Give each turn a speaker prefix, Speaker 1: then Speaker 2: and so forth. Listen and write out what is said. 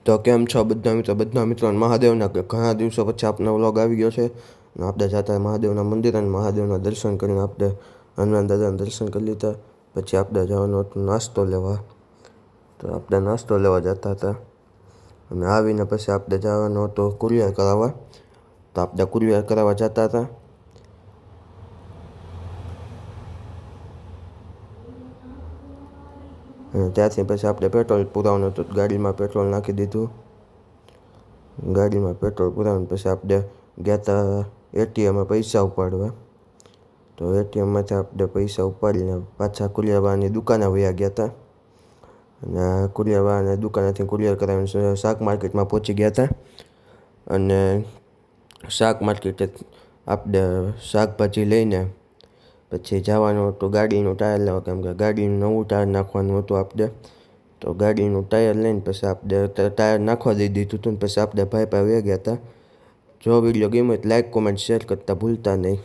Speaker 1: તો કેમ છો બધા મિત્રો મહાદેવના ઘણા દિવસો પછી આપનો વ્લોગ આવી ગયો છે અને આપણે જતા મહાદેવના મંદિર અને મહાદેવના દર્શન કરીને આપણે હનુમાન દાદાના દર્શન કરી લીધા. પછી આપણે જવાનું હતું નાસ્તો લેવા, તો આપણે નાસ્તો લેવા જતા હતા અને આવીને પછી આપણે જવાનું હતું કુરિયર કરાવવા, તો આપણે કુરિયર કરાવવા જતા હતા. અને ત્યાંથી પછી આપણે પેટ્રોલ પુરાવાનું હતું, ગાડીમાં પેટ્રોલ નાખી દીધું. ગાડીમાં પેટ્રોલ પુરાવીને પછી આપણે ગયા હતા એટીએમમાં પૈસા ઉપાડવા. તો એટીએમમાંથી આપણે પૈસા ઉપાડીને પાછા કુરિયરવાળાની દુકાને વયા ગયા હતા અને કુરિયરવાળાની દુકાનેથી કુરિયર કરાવીને શાક માર્કેટમાં પહોંચી ગયા હતા. અને શાક માર્કેટે આપણે શાકભાજી લઈને પછી જવાનું હતું ગાડીનું ટાયર લેવા, કેમ કે ગાડીનું નવું ટાયર નાખવાનું હતું આપણે. તો ગાડીનું ટાયર લઈને પછી આપણે ટાયર નાખવા દઈ દીધું હતું ને પછી આપણે ભાઈ પાસે ગયા હતા. જો વિડીયો ગમ્યો તો લાઈક કોમેન્ટ શેર કરતા ભૂલતા નહીં.